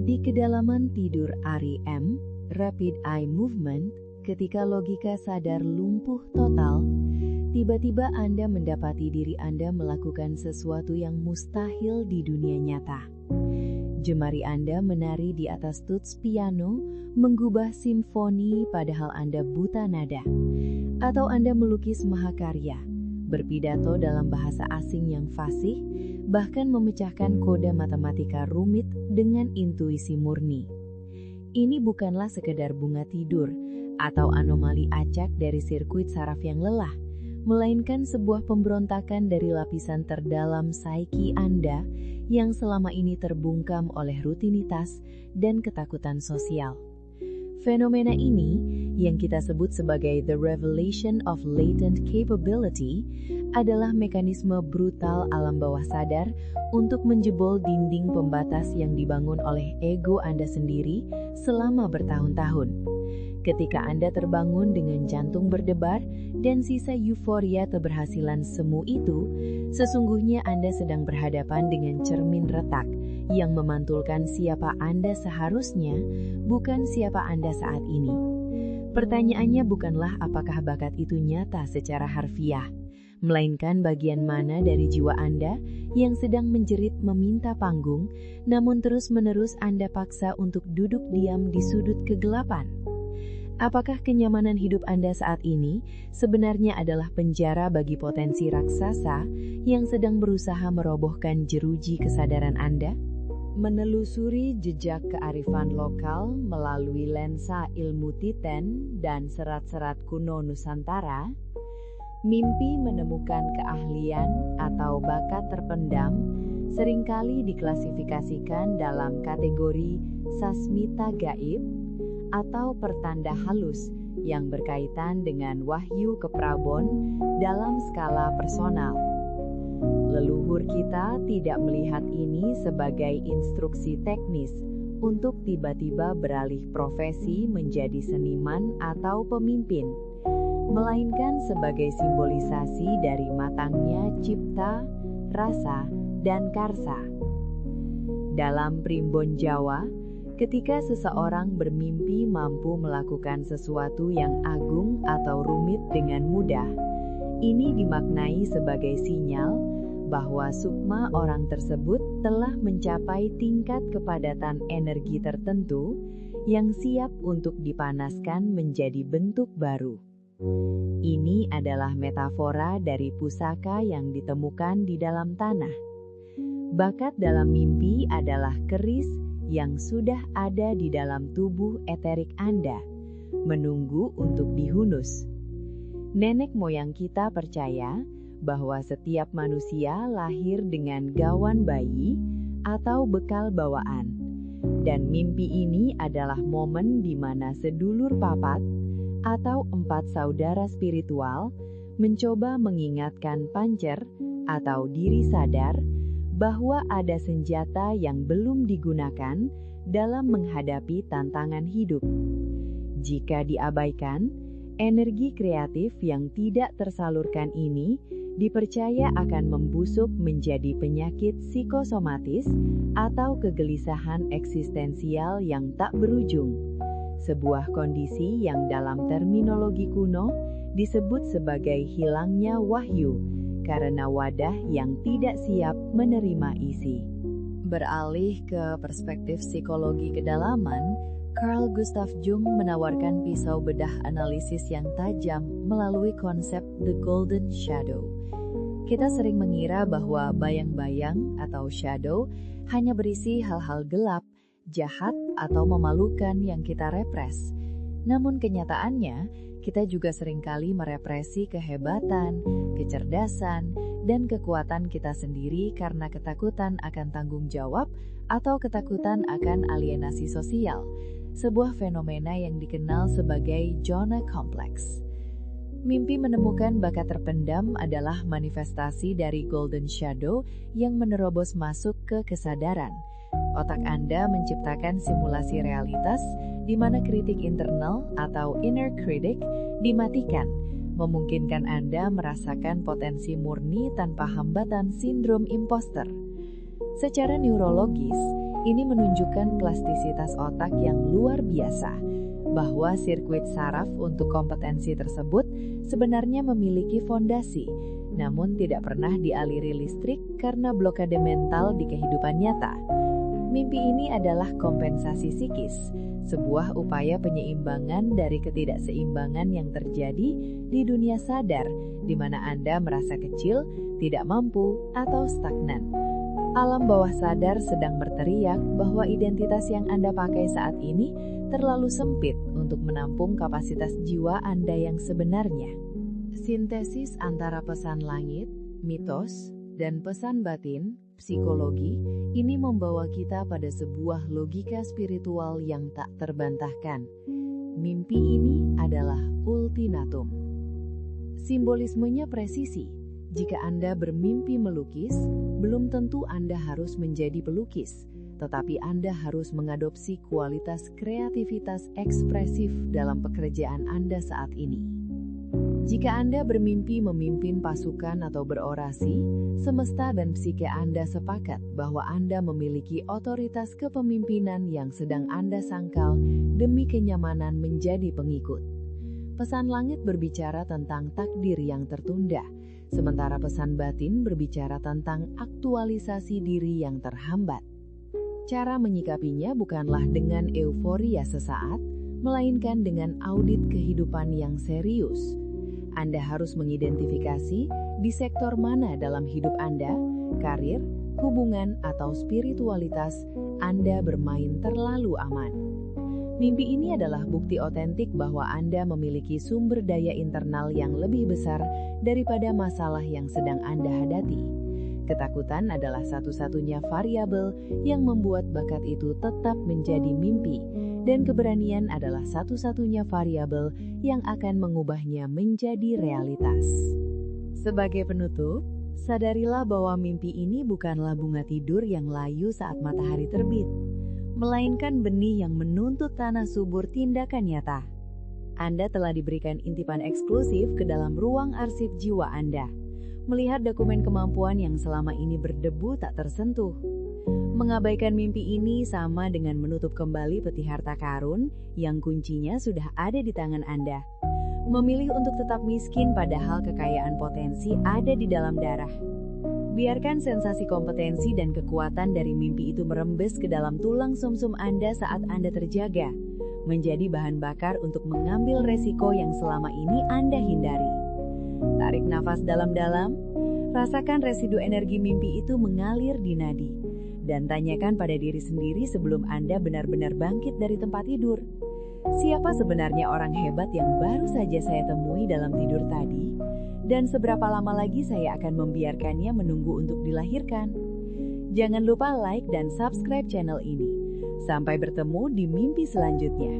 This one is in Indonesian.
Di kedalaman tidur REM, Rapid Eye Movement, ketika logika sadar lumpuh total, tiba-tiba Anda mendapati diri Anda melakukan sesuatu yang mustahil di dunia nyata. Jemari Anda menari di atas tuts piano, menggubah simfoni padahal Anda buta nada. Atau Anda melukis mahakarya, berpidato dalam bahasa asing yang fasih, bahkan memecahkan kode matematika rumit dengan intuisi murni. Ini bukanlah sekedar bunga tidur atau anomali acak dari sirkuit saraf yang lelah, melainkan sebuah pemberontakan dari lapisan terdalam psiki Anda yang selama ini terbungkam oleh rutinitas dan ketakutan sosial. Fenomena ini, yang kita sebut sebagai the revelation of latent capability, adalah mekanisme brutal alam bawah sadar untuk menjebol dinding pembatas yang dibangun oleh ego Anda sendiri selama bertahun-tahun. Ketika Anda terbangun dengan jantung berdebar dan sisa euforia keberhasilan semu itu, sesungguhnya Anda sedang berhadapan dengan cermin retak yang memantulkan siapa Anda seharusnya, bukan siapa Anda saat ini. Pertanyaannya bukanlah apakah bakat itu nyata secara harfiah, melainkan bagian mana dari jiwa Anda yang sedang menjerit meminta panggung, namun terus-menerus Anda paksa untuk duduk diam di sudut kegelapan. Apakah kenyamanan hidup Anda saat ini sebenarnya adalah penjara bagi potensi raksasa yang sedang berusaha merobohkan jeruji kesadaran Anda? Menelusuri jejak kearifan lokal melalui lensa ilmu Titen dan serat-serat kuno Nusantara, mimpi menemukan keahlian atau bakat terpendam seringkali diklasifikasikan dalam kategori sasmita gaib atau pertanda halus yang berkaitan dengan wahyu keprabon dalam skala personal. Leluhur kita tidak melihat ini sebagai instruksi teknis untuk tiba-tiba beralih profesi menjadi seniman atau pemimpin, melainkan sebagai simbolisasi dari matangnya cipta, rasa, dan karsa. Dalam primbon Jawa, ketika seseorang bermimpi mampu melakukan sesuatu yang agung atau rumit dengan mudah, ini dimaknai sebagai sinyal bahwa sukma orang tersebut telah mencapai tingkat kepadatan energi tertentu yang siap untuk dipanaskan menjadi bentuk baru. Ini adalah metafora dari pusaka yang ditemukan di dalam tanah. Bakat dalam mimpi adalah keris yang sudah ada di dalam tubuh eterik Anda, menunggu untuk dihunus. Nenek moyang kita percaya bahwa setiap manusia lahir dengan gawan bayi atau bekal bawaan. Dan mimpi ini adalah momen di mana sedulur papat atau 4 saudara spiritual mencoba mengingatkan pancer atau diri sadar bahwa ada senjata yang belum digunakan dalam menghadapi tantangan hidup. Jika diabaikan, energi kreatif yang tidak tersalurkan ini dipercaya akan membusuk menjadi penyakit psikosomatis atau kegelisahan eksistensial yang tak berujung. Sebuah kondisi yang dalam terminologi kuno disebut sebagai hilangnya wahyu, karena wadah yang tidak siap menerima isi. Beralih ke perspektif psikologi kedalaman, Carl Gustav Jung menawarkan pisau bedah analisis yang tajam melalui konsep The Golden Shadow. Kita sering mengira bahwa bayang-bayang atau shadow hanya berisi hal-hal gelap, jahat, atau memalukan yang kita repres. Namun kenyataannya, kita juga seringkali merepresi kehebatan, kecerdasan, dan kekuatan kita sendiri karena ketakutan akan tanggung jawab atau ketakutan akan alienasi sosial, sebuah fenomena yang dikenal sebagai Jonah Complex. Mimpi menemukan bakat terpendam adalah manifestasi dari Golden Shadow yang menerobos masuk ke kesadaran. Otak Anda menciptakan simulasi realitas di mana kritik internal atau inner critic dimatikan, memungkinkan Anda merasakan potensi murni tanpa hambatan sindrom imposter. Secara neurologis, Ini menunjukkan plastisitas otak yang luar biasa, bahwa sirkuit saraf untuk kompetensi tersebut sebenarnya memiliki fondasi, namun tidak pernah dialiri listrik karena blokade mental di kehidupan nyata. Mimpi ini adalah kompensasi psikis, sebuah upaya penyeimbangan dari ketidakseimbangan yang terjadi di dunia sadar, di mana Anda merasa kecil, tidak mampu, atau stagnan. Alam bawah sadar sedang berteriak bahwa identitas yang Anda pakai saat ini terlalu sempit untuk menampung kapasitas jiwa Anda yang sebenarnya. Sintesis antara pesan langit, mitos, dan pesan batin, psikologi, ini membawa kita pada sebuah logika spiritual yang tak terbantahkan. Mimpi ini adalah ultimatum. Simbolismenya presisi. Jika Anda bermimpi melukis, belum tentu Anda harus menjadi pelukis, tetapi Anda harus mengadopsi kualitas kreativitas ekspresif dalam pekerjaan Anda saat ini. Jika Anda bermimpi memimpin pasukan atau berorasi, semesta dan psike Anda sepakat bahwa Anda memiliki otoritas kepemimpinan yang sedang Anda sangkal demi kenyamanan menjadi pengikut. Pesan langit berbicara tentang takdir yang tertunda, sementara pesan batin berbicara tentang aktualisasi diri yang terhambat. Cara menyikapinya bukanlah dengan euforia sesaat, melainkan dengan audit kehidupan yang serius. Anda harus mengidentifikasi di sektor mana dalam hidup Anda, karir, hubungan, atau spiritualitas Anda bermain terlalu aman. Mimpi ini adalah bukti otentik bahwa Anda memiliki sumber daya internal yang lebih besar daripada masalah yang sedang Anda hadapi. Ketakutan adalah satu-satunya variabel yang membuat bakat itu tetap menjadi mimpi, dan keberanian adalah satu-satunya variabel yang akan mengubahnya menjadi realitas. Sebagai penutup, sadarilah bahwa mimpi ini bukanlah bunga tidur yang layu saat matahari terbit, melainkan benih yang menuntut tanah subur tindakan nyata. Anda telah diberikan intipan eksklusif ke dalam ruang arsip jiwa Anda, melihat dokumen kemampuan yang selama ini berdebu tak tersentuh. Mengabaikan mimpi ini sama dengan menutup kembali peti harta karun yang kuncinya sudah ada di tangan Anda. Memilih untuk tetap miskin padahal kekayaan potensi ada di dalam darah. Biarkan sensasi kompetensi dan kekuatan dari mimpi itu merembes ke dalam tulang sumsum Anda saat Anda terjaga, menjadi bahan bakar untuk mengambil resiko yang selama ini Anda hindari. Tarik nafas dalam-dalam, rasakan residu energi mimpi itu mengalir di nadi, dan tanyakan pada diri sendiri sebelum Anda benar-benar bangkit dari tempat tidur. Siapa sebenarnya orang hebat yang baru saja saya temui dalam tidur tadi? Dan seberapa lama lagi saya akan membiarkannya menunggu untuk dilahirkan? Jangan lupa like dan subscribe channel ini. Sampai bertemu di mimpi selanjutnya.